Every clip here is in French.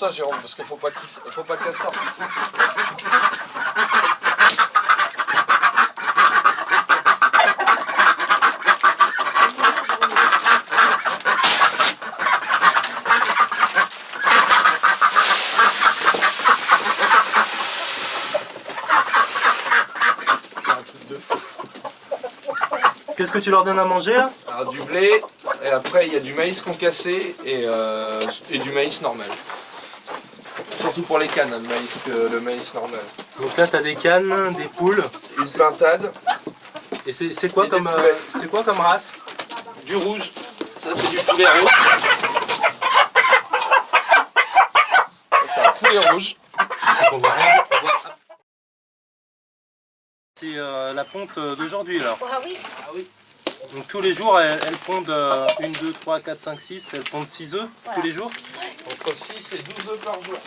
Repose-toi Jérôme, parce qu'il faut pas qu'elle sorte. Qu'est-ce que tu leur donnes à manger là? Alors du blé, et après il y a du maïs concassé et du maïs normal. Surtout pour les cannes, le maïs normal. Donc là tu as des cannes, des poules. Une pintade. Et c'est quoi, comme race? Du rouge. Ça c'est du poulet rouge. Ça, c'est un poulet rouge. On voit rien. C'est la ponte d'aujourd'hui alors. Ah oui. Ah oui. Donc tous les jours elles pondent 1, 2, 3, 4, 5, 6, elles pondent 6 œufs tous les jours. Entre 6 et 12 œufs par jour.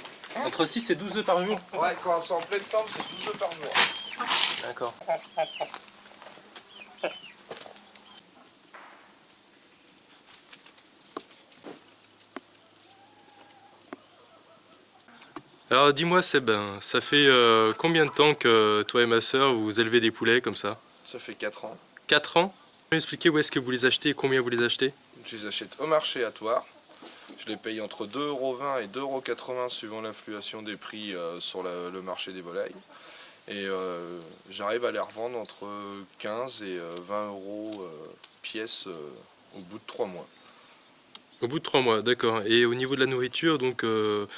Entre 6 et 12 œufs par jour. Ouais, quand elles sont en pleine forme, c'est 12 œufs par jour. D'accord. Alors dis-moi Seb, ça fait combien de temps que toi et ma soeur vous élevez des poulets comme ça? Ça fait 4 ans. 4 ans? Tu peux m'expliquer où est-ce que vous les achetez et combien vous les achetez? Je les achète au marché à Thouars. Je les paye entre 2,20 € et 2,80 € suivant l'influation des prix sur le marché des volailles. Et j'arrive à les revendre entre 15 et 20 € pièce au bout de 3 mois. Au bout de 3 mois, d'accord. Et au niveau de la nourriture, donc...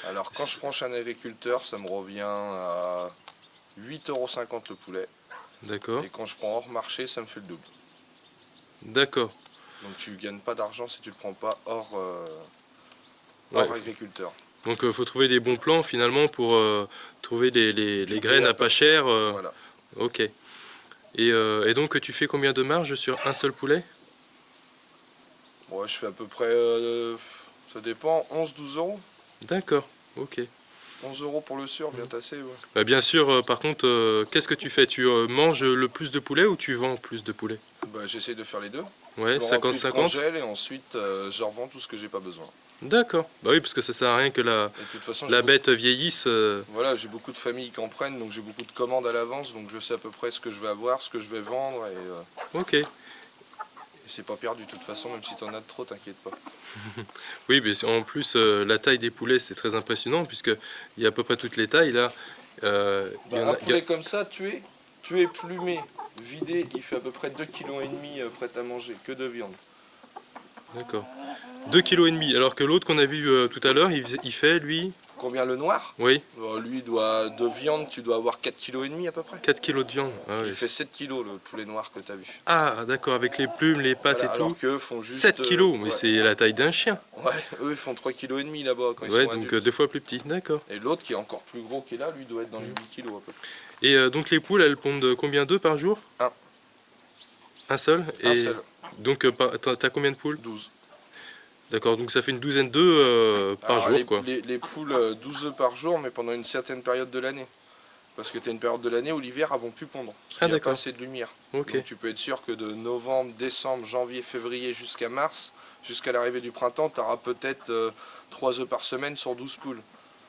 Alors quand je prends chez un agriculteur, ça me revient à 8,50 € le poulet. D'accord. Et quand je prends hors marché, ça me fait le double. D'accord. Donc tu gagnes pas d'argent si tu le prends pas hors Ouais. agriculteur. Donc il faut trouver des bons plans finalement pour trouver les graines à pas cher. Voilà. Ok. Et donc tu fais combien de marge sur un seul poulet? Ouais, je fais à peu près, ça dépend, 11-12 €. D'accord, ok. 11 € pour le sûr, bien tassé. Ouais. Bah, bien sûr, par contre, qu'est-ce que tu fais? Tu manges le plus de poulet ou tu vends plus de poulet? Bah, j'essaie de faire les deux. Ouais, Je me remplis de 50-50. congèle et ensuite je revends tout ce que j'ai pas besoin. D'accord. Bah oui, parce que ça sert à rien que Et de toute façon, la bête vieillisse. Voilà, j'ai beaucoup de familles qui en prennent, donc j'ai beaucoup de commandes à l'avance, donc je sais à peu près ce que je vais avoir, ce que je vais vendre, et Ok. c'est pas perdu de toute façon, même si t'en as de trop, t'inquiète pas. Oui, mais en plus, la taille des poulets, c'est très impressionnant, puisqu'il y a à peu près toutes les tailles, là. Il y en Un a- poulet comme ça, tué, plumé, vidé, il fait à peu près 2,5 kg prêt à manger, que de viande. D'accord. 2,5 kg, alors que l'autre qu'on a vu tout à l'heure, il fait, lui... Combien le noir? Oui, Lui, de viande, tu dois avoir 4,5 kg à peu près. 4 kg de viande. Ah, oui. Il fait 7 kg le poulet noir que tu as vu. Ah, d'accord, avec les plumes, les pattes Voilà, et tout. alors qu'eux font juste... 7 kg, mais ouais. c'est la taille d'un chien. Ouais, eux ils font 3,5 kg là-bas quand ils Ouais, sont donc adultes. 2 fois plus petit, d'accord. Et l'autre qui est encore plus gros qui est là, lui doit être dans les 8 kg à peu près. Et donc les poules, elles pondent combien d'œufs par jour? Un. Un seul? Un Et seul. donc t'as combien de poules? 12. D'accord, donc ça fait une douzaine d'œufs par Alors, jour, quoi. les poules, 12 œufs par jour, mais pendant une certaine période de l'année. Parce que tu as une période de l'année où l'hiver, elles vont plus pondre. Parce qu'il n'y a pas d'accord. assez de lumière. Ok. Donc tu peux être sûr que de novembre, décembre, janvier, février jusqu'à mars, jusqu'à l'arrivée du printemps, tu auras peut-être 3 œufs par semaine sur 12 poules.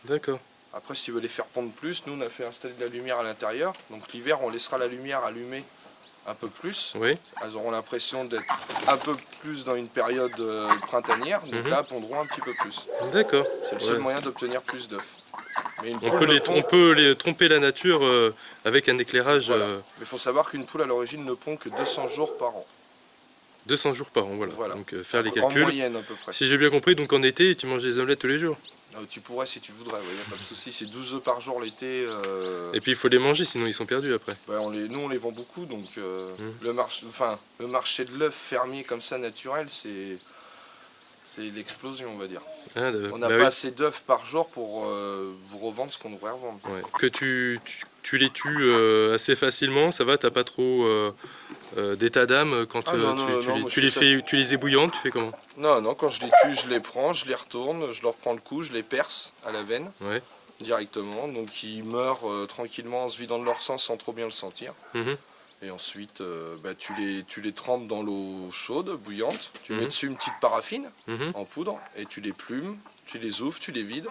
D'accord. Après, si tu veux les faire pondre plus, nous on a fait installer de la lumière à l'intérieur. Donc l'hiver, on laissera la lumière allumée un peu plus. Oui. Elles auront l'impression d'être un peu plus dans une période printanière. Donc là, elles pondront un petit peu plus. D'accord. C'est le seul Ouais. moyen d'obtenir plus d'œufs. Mais une On poule peut, ne les, pond- on peut les tromper la nature avec un éclairage Voilà. Mais il faut savoir qu'une poule à l'origine ne pond que 200 jours par an. 200 jours par an, voilà. Voilà. Donc faire les En calculs. moyenne à peu près. Si j'ai bien compris, donc en été, tu manges des omelettes tous les jours. Tu pourrais si tu voudrais, il n'y a pas de souci. C'est 12 œufs par jour l'été. Et puis il faut les manger, sinon ils sont perdus après. Nous on les vend beaucoup, donc le marché de l'œuf fermier comme ça naturel, c'est l'explosion on va dire. Ah, On n'a bah pas oui. assez d'œufs par jour pour vous revendre ce qu'on devrait revendre. Ouais. Que tu les tues assez facilement, ça va, t'as pas trop d'état d'âme quand moi, tu les ébouillantes, tu fais comment? Non, quand je les tue, je les prends, je les retourne, je leur prends le coup, je les perce à la veine Ouais. directement. Donc ils meurent tranquillement en se vidant de leur sang sans trop bien le sentir. Mhm. Et ensuite, tu les trempes dans l'eau chaude, bouillante. Tu mets Mhm. dessus une petite paraffine Mhm. en poudre et tu les plumes, tu les ouvres, tu les vides.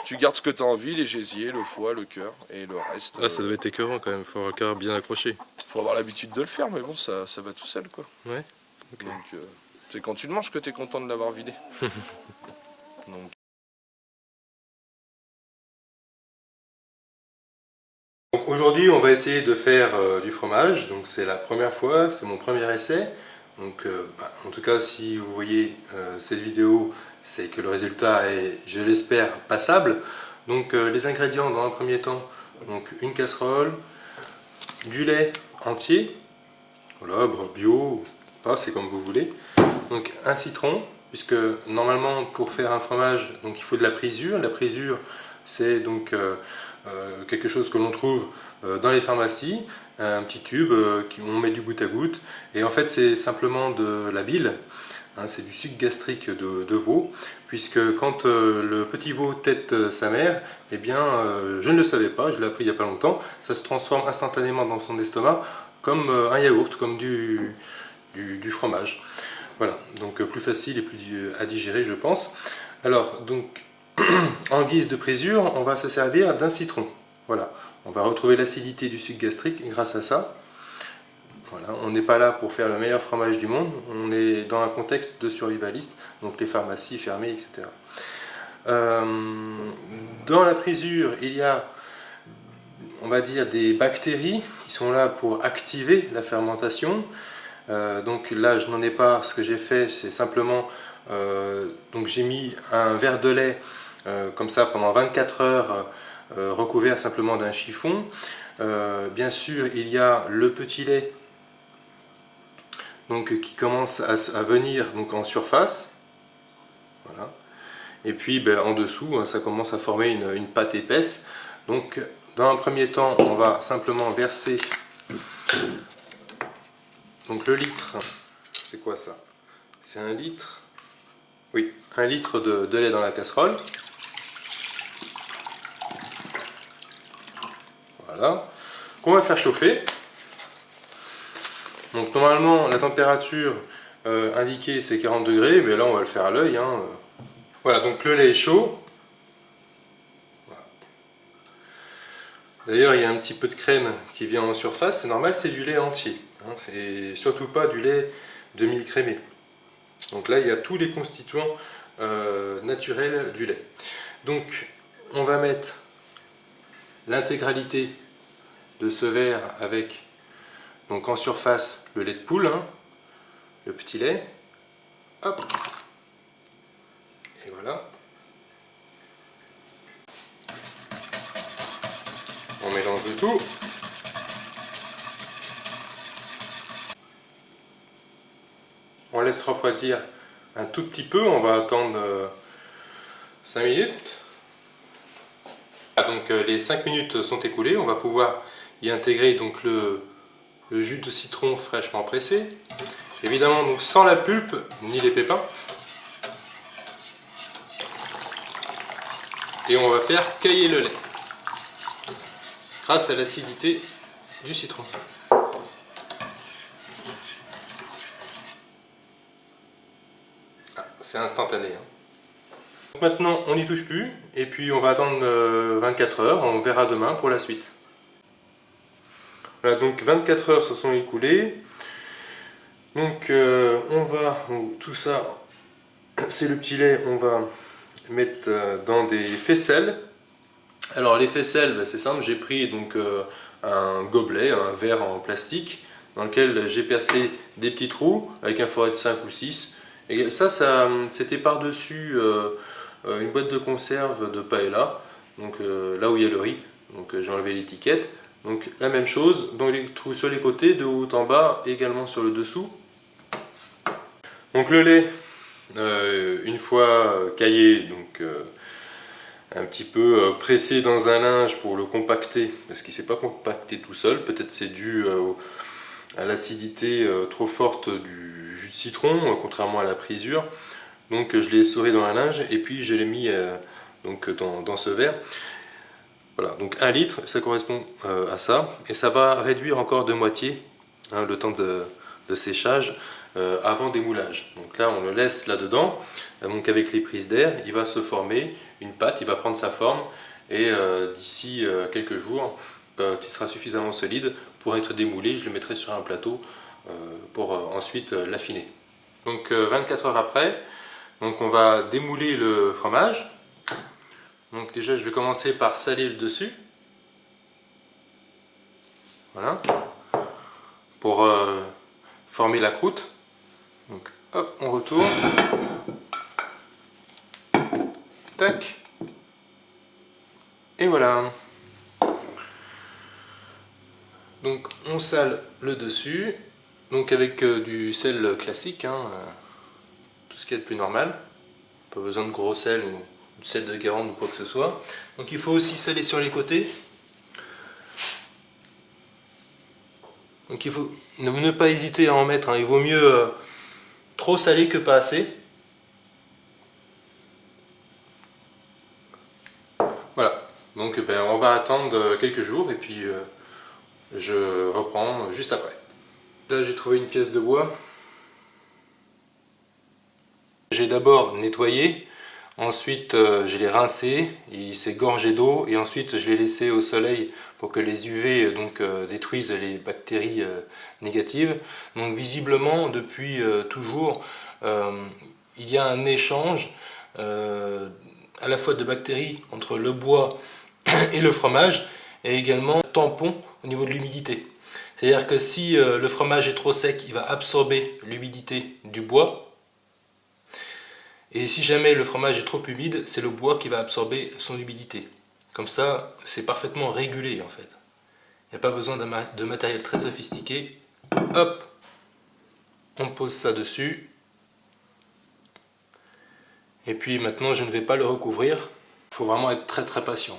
Tu gardes ce que tu as envie, les gésiers, le foie, le cœur et le reste. Ah, ça doit être écœurant quand même, faut avoir le cœur bien accroché. Faut avoir l'habitude de le faire, mais bon, ça va tout seul, quoi. Ouais. Ok. Donc, c'est quand tu le manges que tu es content de l'avoir vidé. Donc, Donc aujourd'hui, on va essayer de faire du fromage. Donc c'est la première fois, c'est mon premier essai. Donc en tout cas, si vous voyez cette vidéo, c'est que le résultat est, je l'espère, passable. Donc les ingrédients dans un premier temps, donc une casserole, du lait entier, voilà, bio, pas, c'est comme vous voulez. Donc un citron, puisque normalement pour faire un fromage, donc il faut de la présure. La présure, c'est donc quelque chose que l'on trouve dans les pharmacies, un petit tube on met du goutte à goutte, et en fait c'est simplement de la bile, hein, c'est du suc gastrique de veau, puisque quand le petit veau tète sa mère, eh bien je ne le savais pas, je l'ai appris il n'y a pas longtemps, ça se transforme instantanément dans son estomac comme un yaourt, comme du fromage. Voilà, donc plus facile et plus à digérer, je pense. Alors, donc, en guise de présure, on va se servir d'un citron. Voilà, on va retrouver l'acidité du suc gastrique grâce à ça. Voilà, on n'est pas là pour faire le meilleur fromage du monde, on est dans un contexte de survivaliste, donc les pharmacies fermées, etc. Dans la présure, il y a, on va dire, des bactéries qui sont là pour activer la fermentation. Donc là, je n'en ai pas. Ce que j'ai fait, c'est simplement, donc j'ai mis un verre de lait comme ça pendant 24 heures, recouvert simplement d'un chiffon. Bien sûr, il y a le petit lait donc, qui commence à venir donc, en surface. Voilà. Et puis en dessous, ça commence à former une pâte épaisse. Donc dans un premier temps, on va simplement verser donc, le litre. C'est quoi ça? C'est 1 litre. Oui, 1 litre de lait dans la casserole. Voilà. Qu'on va faire chauffer. Donc normalement la température indiquée c'est 40 degrés, mais là on va le faire à l'œil. Hein. Voilà, donc le lait est chaud. Voilà. D'ailleurs il y a un petit peu de crème qui vient en surface, c'est normal, c'est du lait entier. Hein. C'est surtout pas du lait demi-crémé. Donc là il y a tous les constituants naturels du lait. Donc on va mettre l'intégralité de ce verre avec donc en surface le lait de poule, hein, le petit lait, hop, et voilà. On mélange le tout. On laisse refroidir un tout petit peu, on va attendre 5 minutes. Ah, donc les 5 minutes sont écoulées, on va pouvoir y intégrer donc le jus de citron fraîchement pressé, évidemment donc sans la pulpe ni les pépins, et on va faire cailler le lait grâce à l'acidité du citron. Ah, c'est instantané. Hein. Maintenant on n'y touche plus et puis on va attendre 24 heures, on verra demain pour la suite. Voilà, donc 24 heures se sont écoulées. Donc on va, donc, tout ça, c'est le petit lait, on va mettre dans des faisselles. Alors les faisselles, c'est simple, j'ai pris donc un gobelet, un verre en plastique, dans lequel j'ai percé des petits trous avec un foret de 5 ou 6. Et ça c'était par-dessus une boîte de conserve de paella, donc là où il y a le riz, donc j'ai enlevé l'étiquette. Donc la même chose, dans les trous sur les côtés, de haut en bas, également sur le dessous. Donc le lait, une fois caillé, donc un petit peu pressé dans un linge pour le compacter, parce qu'il ne s'est pas compacté tout seul, peut-être c'est dû à l'acidité trop forte du jus de citron, contrairement à la présure. Donc je l'ai essoré dans un linge et puis je l'ai mis donc, dans ce verre. Voilà, donc 1 litre, ça correspond à ça, et ça va réduire encore de moitié hein, le temps de séchage avant démoulage. Donc là, on le laisse là-dedans. Donc avec les prises d'air, il va se former une pâte, il va prendre sa forme et d'ici quelques jours, quand il sera suffisamment solide pour être démoulé, je le mettrai sur un plateau pour ensuite l'affiner. Donc 24 heures après, donc on va démouler le fromage. Donc déjà, je vais commencer par saler le dessus. Voilà. Pour former la croûte. Donc hop, on retourne. Tac. Et voilà. Donc on sale le dessus. Donc avec du sel classique, hein, tout ce qui est de plus normal. Pas besoin de gros sel ou de sel de Guérande ou quoi que ce soit. Donc il faut aussi saler sur les côtés. Donc il faut ne pas hésiter à en mettre, hein. Il vaut mieux trop salé que pas assez. Voilà, donc on va attendre quelques jours et puis je reprends juste après. Là j'ai trouvé une pièce de bois. J'ai d'abord nettoyé, ensuite je l'ai rincé, il s'est gorgé d'eau et ensuite je l'ai laissé au soleil pour que les UV détruisent les bactéries négatives. Donc visiblement depuis toujours il y a un échange à la fois de bactéries entre le bois et le fromage et également un tampon au niveau de l'humidité. C'est-à-dire que si le fromage est trop sec, il va absorber l'humidité du bois. Et si jamais le fromage est trop humide, c'est le bois qui va absorber son humidité. Comme ça, c'est parfaitement régulé en fait. Il n'y a pas besoin de matériel très sophistiqué. Hop, on pose ça dessus. Et puis maintenant, je ne vais pas le recouvrir. Il faut vraiment être très très patient.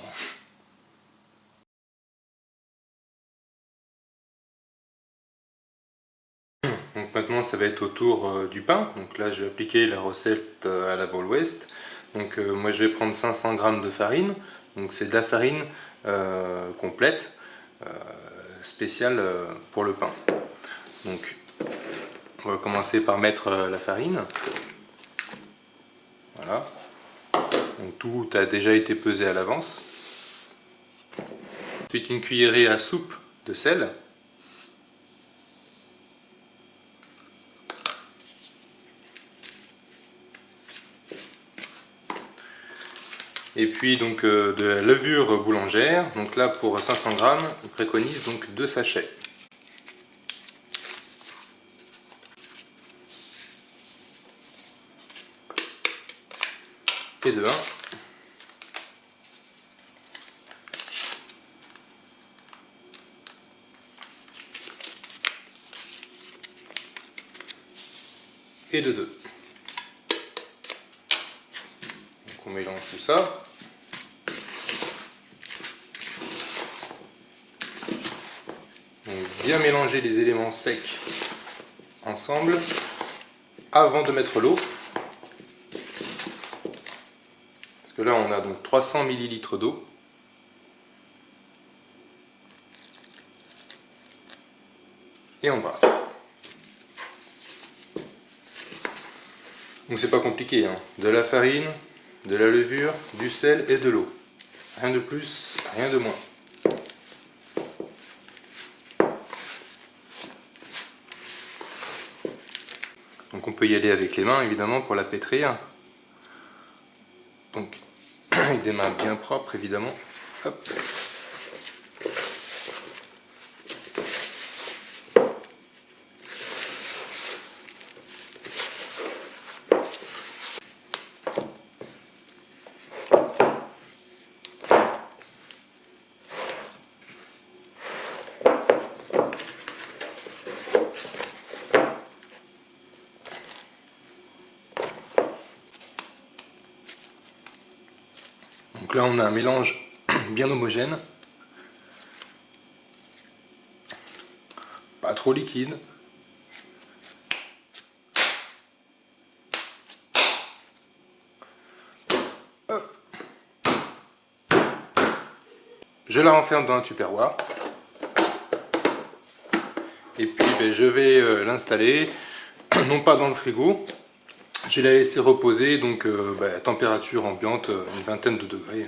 Donc maintenant, ça va être au tour du pain. Donc là, je vais appliquer la recette à la Ball West. Donc moi, je vais prendre 500 g de farine. Donc c'est de la farine complète, spéciale pour le pain. Donc on va commencer par mettre la farine. Voilà. Donc tout a déjà été pesé à l'avance. Ensuite une cuillerée à soupe de sel. Et puis donc de la levure boulangère. Donc là pour 500 g, on préconise donc 2 sachets. Et de 1. Et de 2. Donc on mélange tout ça. Donc bien mélanger les éléments secs ensemble avant de mettre l'eau. Parce que là on a donc 300 ml d'eau. Et on brasse. Donc c'est pas compliqué, hein. De la farine, de la levure, du sel et de l'eau. Rien de plus, rien de moins. Donc on peut y aller avec les mains évidemment pour la pétrir. Donc avec des mains bien propres évidemment. Hop. Donc là on a un mélange bien homogène, pas trop liquide. Hop. Je la renferme dans un tupperware Et puis je vais l'installer, non pas dans le frigo, je vais la laisser reposer, donc température ambiante, une vingtaine de degrés.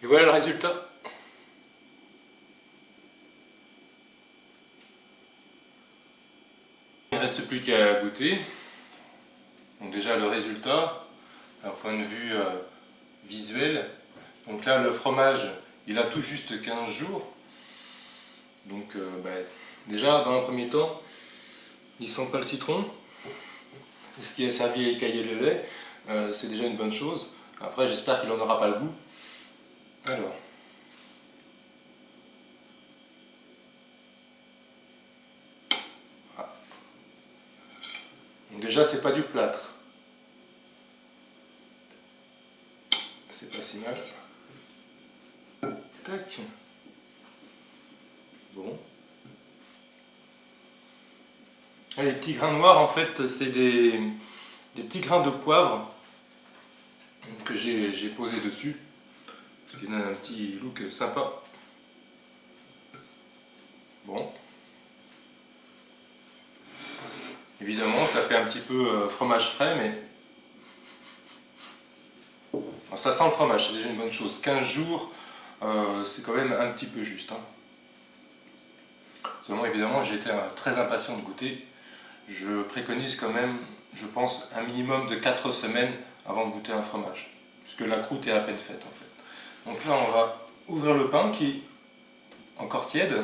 Et voilà le résultat. Il ne reste plus qu'à goûter. Donc déjà le résultat, d'un point de vue visuel. Donc là le fromage, il a tout juste 15 jours. Donc déjà dans un premier temps, il ne sent pas le citron. Ce qui est servi à écailler le lait, c'est déjà une bonne chose. Après j'espère qu'il n'en aura pas le goût. Alors. Ah. Donc déjà c'est pas du plâtre. C'est pas si mal. Tac. Bon. Ah, les petits grains noirs en fait c'est des petits grains de poivre que j'ai posé dessus. Ce qui donne un petit look sympa. Bon. Évidemment, ça fait un petit peu fromage frais, mais... Alors, ça sent le fromage, c'est déjà une bonne chose. 15 jours, c'est quand même un petit peu juste. Hein. Seulement, évidemment, j'ai été très impatient de goûter. Je préconise quand même, je pense, un minimum de 4 semaines avant de goûter un fromage. Puisque la croûte est à peine faite, en fait. Donc là, on va ouvrir le pain qui est encore tiède.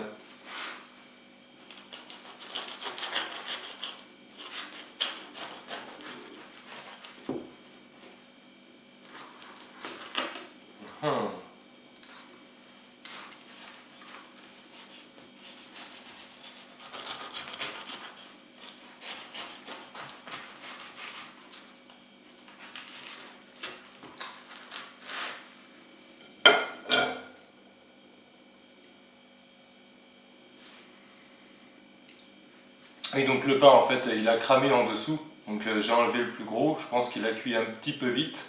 Et donc le pain en fait il a cramé en dessous, donc j'ai enlevé le plus gros, je pense qu'il a cuit un petit peu vite.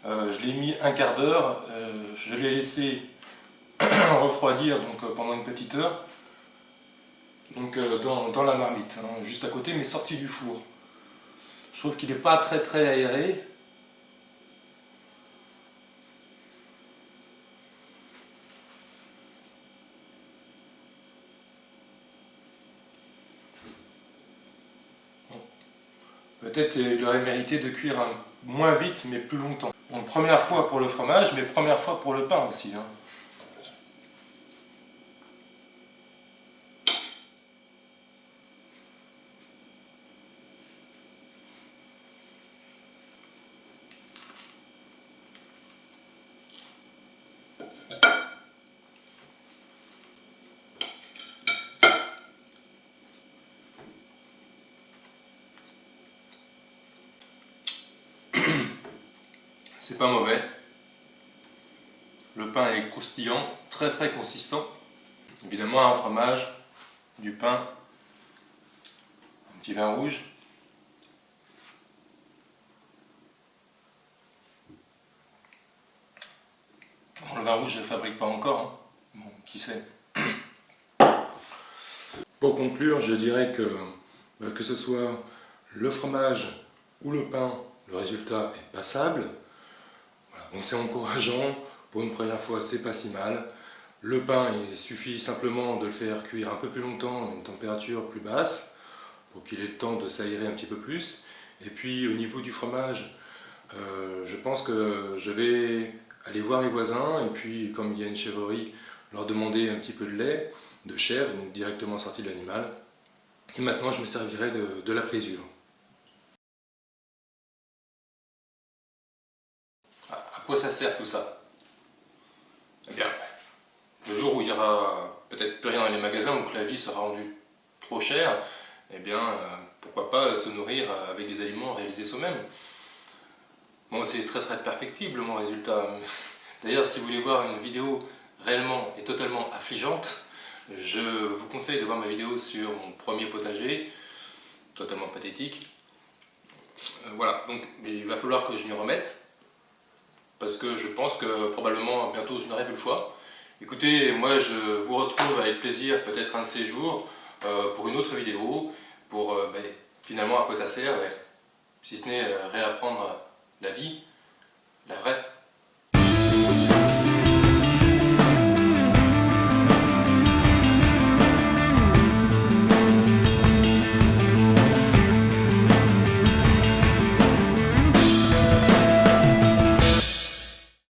Je l'ai mis un quart d'heure, je l'ai laissé refroidir donc, pendant une petite heure, donc dans la marmite, hein, juste à côté mais sorti du four. Je trouve qu'il n'est pas très aéré. peut-être il aurait mérité de cuire moins vite mais plus longtemps. Donc première fois pour le fromage, mais première fois pour le pain aussi. C'est pas mauvais. Le pain est croustillant, très très consistant. Évidemment un fromage, du pain, un petit vin rouge. Bon, le vin rouge je ne le fabrique pas encore, Bon, qui sait. Pour conclure, je dirais que ce soit le fromage ou le pain, le résultat est passable. Voilà, donc c'est encourageant, pour une première fois c'est pas si mal. Le pain, il suffit simplement de le faire cuire un peu plus longtemps à une température plus basse, pour qu'il ait le temps de s'aérer un petit peu plus. Et puis au niveau du fromage, je pense que je vais aller voir mes voisins, et puis comme il y a une chèvrerie, leur demander un petit peu de lait, de chèvre, donc directement sorti de l'animal. Et maintenant je me servirai de la présure. À quoi ça sert tout ça? Eh bien, le jour où il y aura peut-être plus rien dans les magasins, ou que la vie sera rendue trop chère, eh bien, pourquoi pas se nourrir avec des aliments réalisés soi-même. Bon, c'est très très perfectible mon résultat. D'ailleurs, si vous voulez voir une vidéo réellement et totalement affligeante, je vous conseille de voir ma vidéo sur mon premier potager, totalement pathétique. Voilà, donc il va falloir que je m'y remette, parce que je pense que probablement bientôt je n'aurai plus le choix. Écoutez, moi je vous retrouve avec plaisir peut-être un de ces jours pour une autre vidéo, pour finalement à quoi ça sert, si ce n'est réapprendre la vie, la vraie.